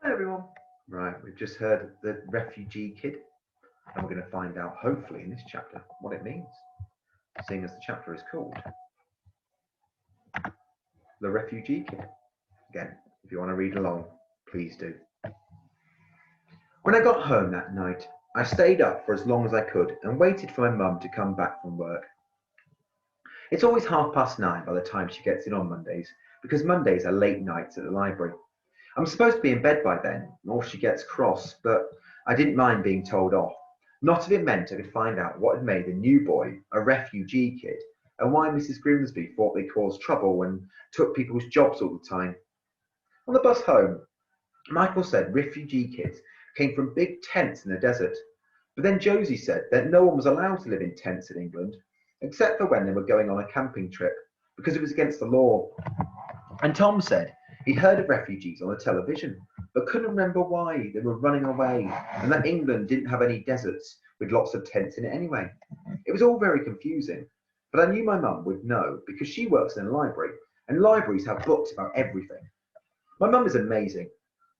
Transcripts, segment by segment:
Hi everyone. Right, we've just heard the refugee kid, and we're going to find out, hopefully, in this chapter, what it means, seeing as the chapter is called The Refugee Kid. Again, if you want to read along, please do. When I got home that night, I stayed up for as long as I could and waited for my mum to come back from work. It's always 9:30 by the time she gets in on Mondays, because Mondays are late nights at the library. I'm supposed to be in bed by then, or she gets cross, but I didn't mind being told off. Not if it meant I could find out what had made the new boy a refugee kid, and why Mrs. Grimsby thought they caused trouble and took people's jobs all the time. On the bus home, Michael said refugee kids came from big tents in the desert, but then Josie said that no one was allowed to live in tents in England, except for when they were going on a camping trip, because it was against the law. And Tom said he'd heard of refugees on the television, but couldn't remember why they were running away, and that England didn't have any deserts with lots of tents in it anyway. It was all very confusing, but I knew my mum would know because she works in a library, and libraries have books about everything. My mum is amazing,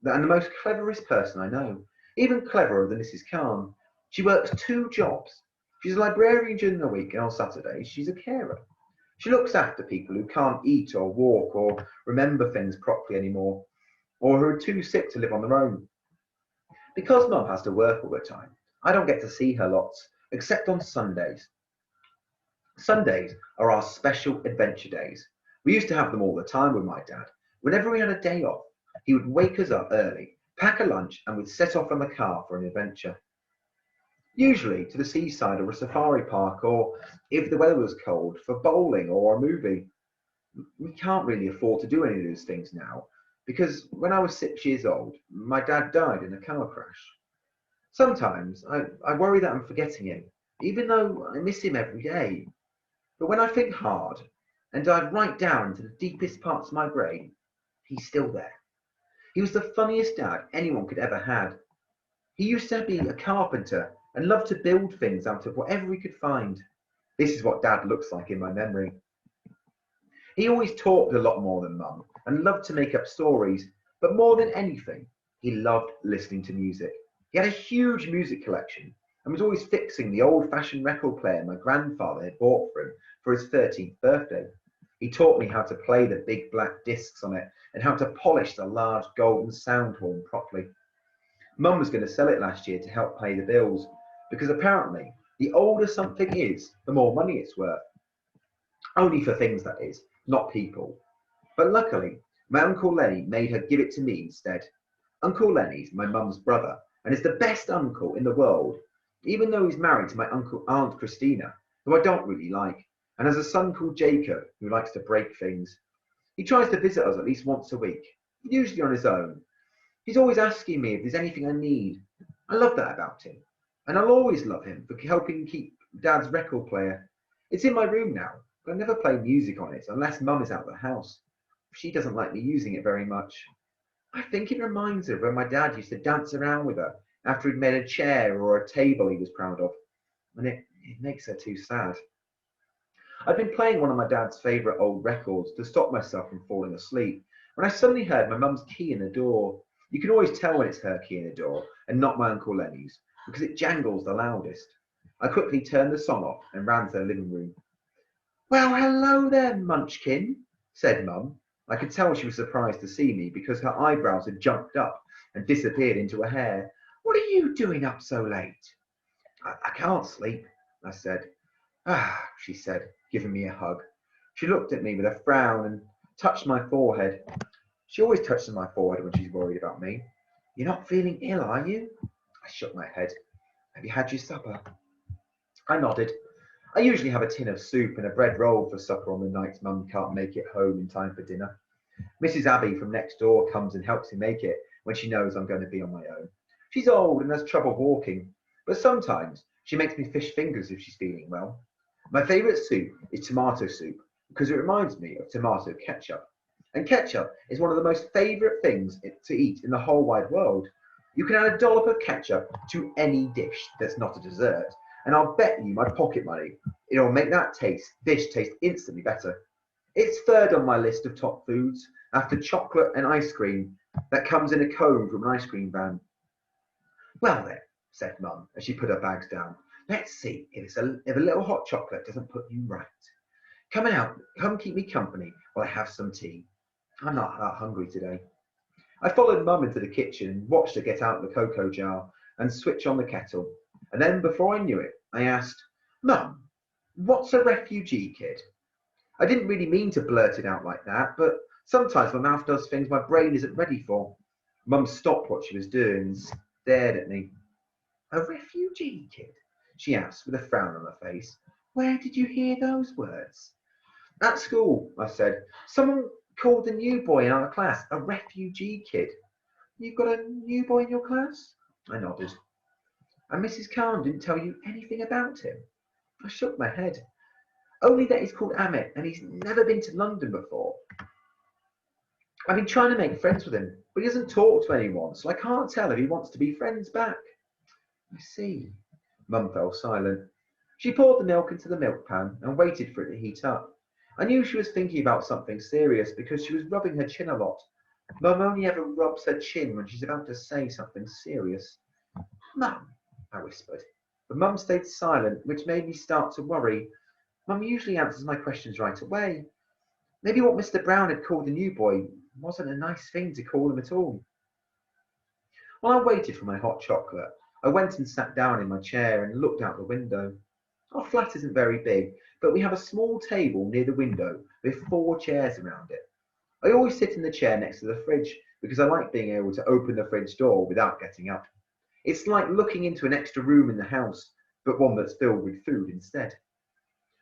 and the most cleverest person I know, even cleverer than Mrs. Khan. She works two jobs. She's a librarian during the week, and on Saturdays she's a carer. She looks after people who can't eat or walk or remember things properly anymore, or who are too sick to live on their own. Because Mum has to work all the time, I don't get to see her lots, except on Sundays. Sundays are our special adventure days. We used to have them all the time with my dad. Whenever we had a day off, he would wake us up early, pack a lunch, and we'd set off in the car for an adventure. Usually to the seaside or a safari park, or if the weather was cold, for bowling or a movie. We can't really afford to do any of those things now because when I was 6 years old, my dad died in a car crash. Sometimes I worry that I'm forgetting him, even though I miss him every day. But when I think hard and dive right down into the deepest parts of my brain, he's still there. He was the funniest dad anyone could ever had. He used to be a carpenter and loved to build things out of whatever he could find. This is what dad looks like in my memory. He always talked a lot more than Mum and loved to make up stories, but more than anything, he loved listening to music. He had a huge music collection and was always fixing the old fashioned record player my grandfather had bought for him for his 13th birthday. He taught me how to play the big black discs on it and how to polish the large golden sound horn properly. Mum was going to sell it last year to help pay the bills because apparently the older something is, the more money it's worth. Only for things, that is, not people. But luckily, my Uncle Lenny made her give it to me instead. Uncle Lenny's my mum's brother and is the best uncle in the world, even though he's married to my Aunt Christina, who I don't really like, and has a son called Jacob who likes to break things. He tries to visit us at least once a week, usually on his own. He's always asking me if there's anything I need. I love that about him, and I'll always love him for helping keep Dad's record player. It's in my room now, but I never play music on it unless Mum is out of the house. She doesn't like me using it very much. I think it reminds her of when my dad used to dance around with her after he'd made a chair or a table he was proud of, and it makes her too sad. I'd been playing one of my dad's favourite old records to stop myself from falling asleep when I suddenly heard my mum's key in the door. You can always tell when it's her key in the door and not my Uncle Lenny's because it jangles the loudest. I quickly turned the song off and ran to the living room. "Well, hello there, Munchkin," said Mum. I could tell she was surprised to see me because her eyebrows had jumped up and disappeared into her hair. "What are you doing up so late?" I can't sleep," I said. "Ah," she said, giving me a hug. She looked at me with a frown and touched my forehead. She always touches my forehead when she's worried about me. "You're not feeling ill, are you?" I shook my head. "Have you had your supper?" I nodded. I usually have a tin of soup and a bread roll for supper on the nights Mum can't make it home in time for dinner. Mrs. Abby from next door comes and helps me make it when she knows I'm going to be on my own. She's old and has trouble walking, but sometimes she makes me fish fingers if she's feeling well. My favourite soup is tomato soup because it reminds me of tomato ketchup. And ketchup is one of the most favourite things to eat in the whole wide world. You can add a dollop of ketchup to any dish that's not a dessert, and I'll bet you my pocket money it'll make that dish taste instantly better. It's third on my list of top foods after chocolate and ice cream that comes in a cone from an ice cream van. Well then, said Mum as she put her bags down, let's see if a little hot chocolate doesn't put you right. Come keep me company while I have some tea. I'm not that hungry today. I followed Mum into the kitchen and watched her get out the cocoa jar and switch on the kettle. And then, before I knew it, I asked, Mum, what's a refugee kid? I didn't really mean to blurt it out like that, but sometimes my mouth does things my brain isn't ready for. Mum stopped what she was doing and stared at me. A refugee kid? She asked with a frown on her face. Where did you hear those words? At school, I said. Someone called the new boy in our class a refugee kid. You've got a new boy in your class? I nodded. And Mrs. Khan didn't tell you anything about him? I shook my head. Only that he's called Amit and he's never been to London before. I've been trying to make friends with him, but he doesn't talk to anyone, so I can't tell if he wants to be friends back. I see. Mum fell silent. She poured the milk into the milk pan and waited for it to heat up. I knew she was thinking about something serious because she was rubbing her chin a lot. Mum only ever rubs her chin when she's about to say something serious. Mum, I whispered. But Mum stayed silent, which made me start to worry. Mum usually answers my questions right away. Maybe what Mr. Brown had called the new boy wasn't a nice thing to call him at all. While I waited for my hot chocolate, I went and sat down in my chair and looked out the window. Our flat isn't very big, but we have a small table near the window with 4 chairs around it. I always sit in the chair next to the fridge because I like being able to open the fridge door without getting up. It's like looking into an extra room in the house, but one that's filled with food instead.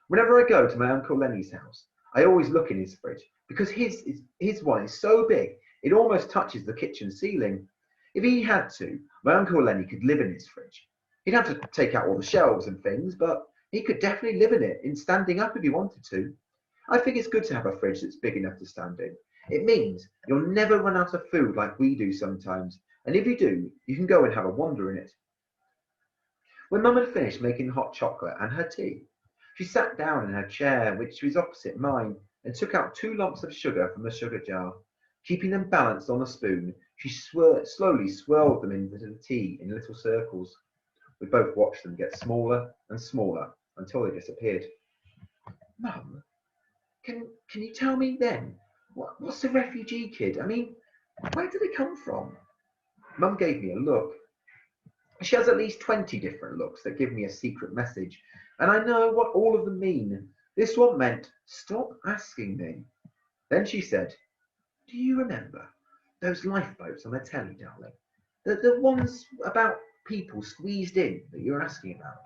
Whenever I go to my Uncle Lenny's house, I always look in his fridge because his one is so big it almost touches the kitchen ceiling. If he had to, my Uncle Lenny could live in his fridge. He'd have to take out all the shelves and things, but he could definitely live in it in standing up if he wanted to. I think it's good to have a fridge that's big enough to stand in. It means you'll never run out of food like we do sometimes, and if you do, you can go and have a wander in it. When Mum had finished making hot chocolate and her tea, she sat down in her chair, which was opposite mine, and took out 2 lumps of sugar from the sugar jar. Keeping them balanced on a spoon, she slowly swirled them into the tea in little circles. We both watched them get smaller and smaller until they disappeared. Mum, can you tell me then, what's a refugee kid? I mean, where do they come from? Mum gave me a look. She has at least 20 different looks that give me a secret message, and I know what all of them mean. This one meant, stop asking me. Then she said, do you remember those lifeboats on the telly, darling? The ones about people squeezed in that you were asking about?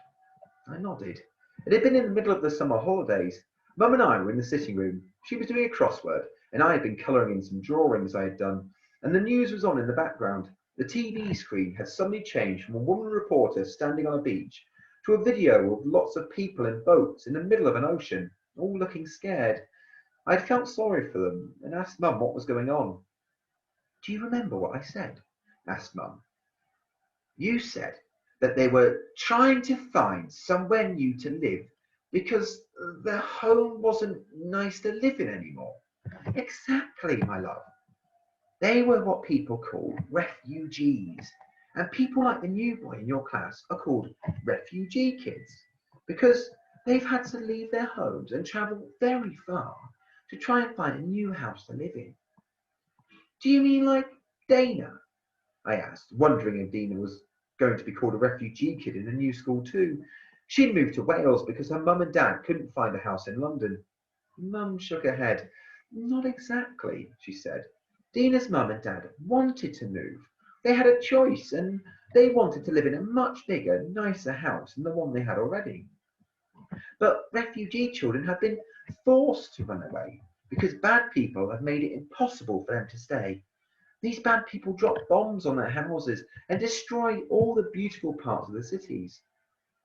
I nodded. It had been in the middle of the summer holidays. Mum and I were in the sitting room. She was doing a crossword, and I had been colouring in some drawings I had done, and the news was on in the background. The TV screen had suddenly changed from a woman reporter standing on a beach to a video of lots of people in boats in the middle of an ocean, all looking scared. I had felt sorry for them and asked Mum what was going on. Do you remember what I said? Asked Mum. You said that they were trying to find somewhere new to live because their home wasn't nice to live in anymore. Exactly, my love. They were what people call refugees. And people like the new boy in your class are called refugee kids because they've had to leave their homes and travel very far to try and find a new house to live in. Do you mean like Dana? I asked, wondering if Dina was going to be called a refugee kid in a new school too. She'd moved to Wales because her mum and dad couldn't find a house in London. Mum shook her head. Not exactly, she said. Dina's mum and dad wanted to move. They had a choice and they wanted to live in a much bigger, nicer house than the one they had already. But refugee children have been forced to run away because bad people have made it impossible for them to stay. These bad people dropped bombs on their houses and destroyed all the beautiful parts of the cities.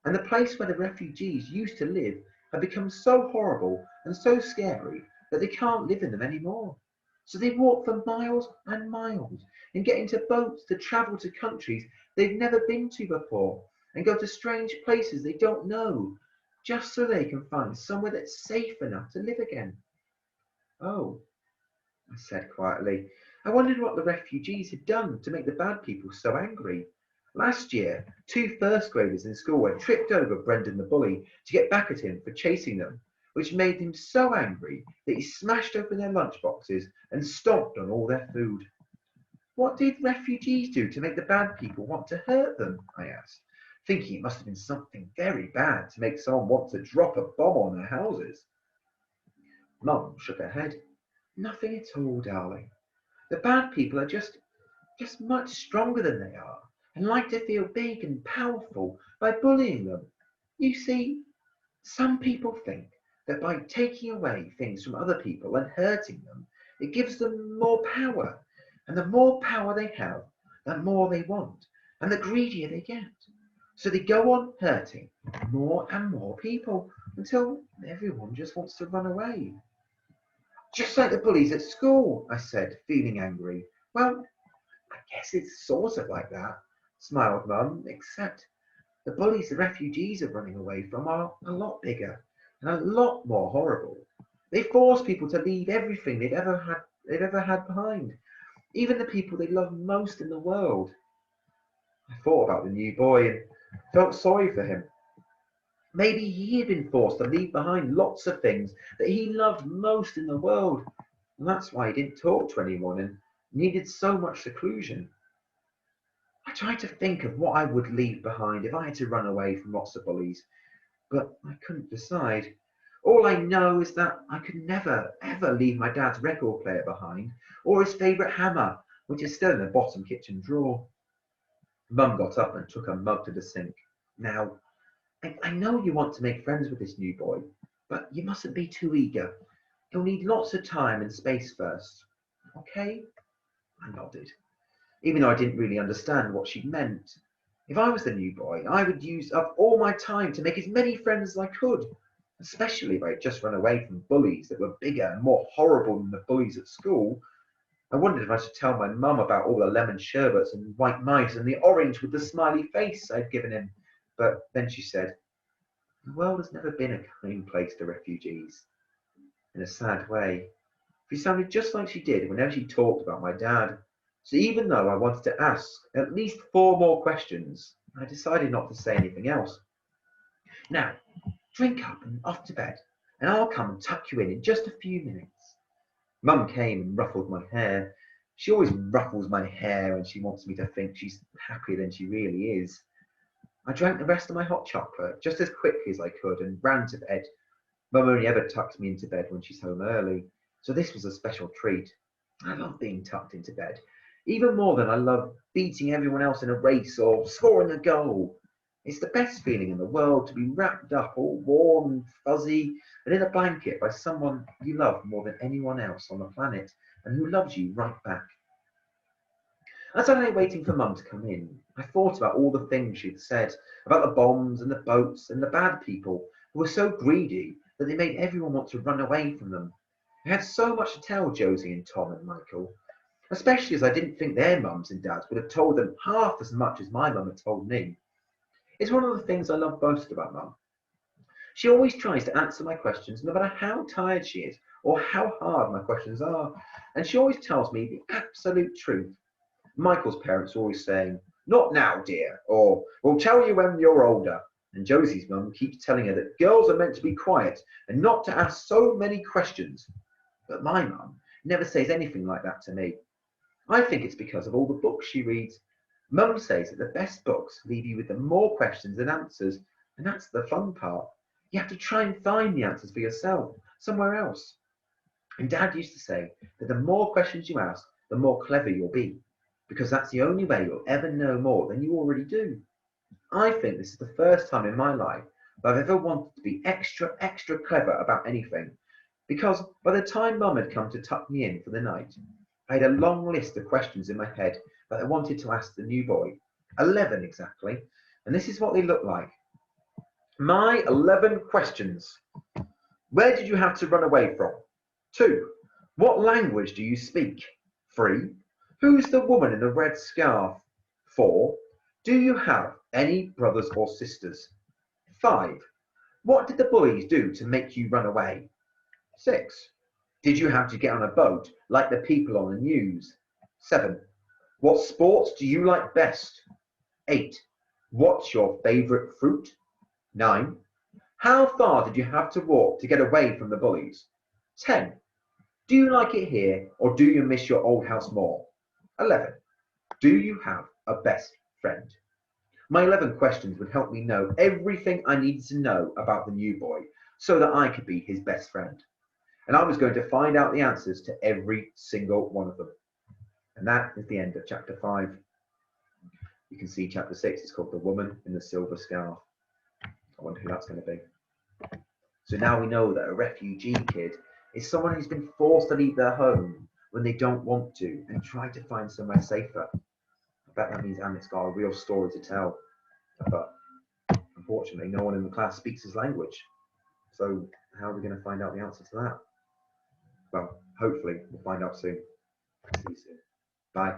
And the place where the refugees used to live have become so horrible and so scary that they can't live in them anymore. So they walk for miles and miles and get into boats to travel to countries they've never been to before and go to strange places they don't know, just so they can find somewhere that's safe enough to live again. Oh, I said quietly. I wondered what the refugees had done to make the bad people so angry. Last year, two first graders in school had tripped over Brendan the bully to get back at him for chasing them, which made him so angry that he smashed open their lunch boxes and stomped on all their food. What did refugees do to make the bad people want to hurt them? I asked, thinking it must have been something very bad to make someone want to drop a bomb on their houses. Mum shook her head. Nothing at all, darling. The bad people are just much stronger than they are and like to feel big and powerful by bullying them. You see, some people think that by taking away things from other people and hurting them, it gives them more power. And the more power they have, the more they want, and the greedier they get. So they go on hurting more and more people until everyone just wants to run away. Just like the bullies at school, I said, feeling angry. Well, I guess it's sort of like that, smiled Mum, except the bullies the refugees are running away from are a lot bigger and a lot more horrible. They force people to leave everything they've ever had behind, even the people they love most in the world. I thought about the new boy and felt sorry for him. Maybe he had been forced to leave behind lots of things that he loved most in the world, and that's why he didn't talk to anyone and needed so much seclusion. I tried to think of what I would leave behind if I had to run away from lots of bullies, but I couldn't decide. All I know is that I could never, ever leave my dad's record player behind, or his favourite hammer, which is still in the bottom kitchen drawer. Mum got up and took a mug to the sink. Now, I know you want to make friends with this new boy, but you mustn't be too eager. He'll need lots of time and space first. Okay? I nodded, even though I didn't really understand what she meant. If I was the new boy, I would use up all my time to make as many friends as I could, especially if I had just run away from bullies that were bigger and more horrible than the bullies at school. I wondered if I should tell my mum about all the lemon sherbets and white mice and the orange with the smiley face I'd given him, but then she said, the world has never been a kind place to refugees. In a sad way, she sounded just like she did whenever she talked about my dad. So even though I wanted to ask at least four more questions, I decided not to say anything else. Now, drink up and off to bed, and I'll come and tuck you in just a few minutes. Mum came and ruffled my hair. She always ruffles my hair when she wants me to think she's happier than she really is. I drank the rest of my hot chocolate just as quickly as I could and ran to bed. Mum only ever tucks me into bed when she's home early, so this was a special treat. I love being tucked into bed, even more than I love beating everyone else in a race or scoring a goal. It's the best feeling in the world to be wrapped up all warm and fuzzy and in a blanket by someone you love more than anyone else on the planet and who loves you right back. As I lay waiting for Mum to come in, I thought about all the things she'd said about the bombs and the boats and the bad people who were so greedy that they made everyone want to run away from them. I had so much to tell Josie and Tom and Michael, especially as I didn't think their mums and dads would have told them half as much as my mum had told me. It's one of the things I love most about Mum. She always tries to answer my questions no matter how tired she is or how hard my questions are, and she always tells me the absolute truth. Michael's parents are always saying, not now, dear, or we'll tell you when you're older. And Josie's mum keeps telling her that girls are meant to be quiet and not to ask so many questions. But my mum never says anything like that to me. I think it's because of all the books she reads. Mum says that the best books leave you with the more questions than answers, and that's the fun part. You have to try and find the answers for yourself, somewhere else. And Dad used to say that the more questions you ask, the more clever you'll be, because that's the only way you'll ever know more than you already do. I think this is the first time in my life that I've ever wanted to be extra, extra clever about anything, because by the time Mum had come to tuck me in for the night, I had a long list of questions in my head that I wanted to ask the new boy. 11 exactly, and this is what they look like. My 11 questions. Where did you have to run away from? 2. What language do you speak? 3. Who's the woman in the red scarf? 4. Do you have any brothers or sisters? 5. What did the bullies do to make you run away? 6. Did you have to get on a boat like the people on the news? 7. What sports do you like best? 8. What's your favourite fruit? 9. How far did you have to walk to get away from the bullies? 10. Do you like it here or do you miss your old house more? 11. Do you have a best friend? My 11 questions would help me know everything I needed to know about the new boy so that I could be his best friend. And I was going to find out the answers to every single one of them. And that is the end of chapter 5. You can see chapter 6 is called The Woman in the Silver Scarf. I wonder who that's going to be. So now we know that a refugee kid is someone who's been forced to leave their home when they don't want to and try to find somewhere safer. I bet that means Amit's got a real story to tell. But unfortunately, no one in the class speaks his language. So how are we going to find out the answer to that? Well, hopefully we'll find out soon. See you soon. Bye.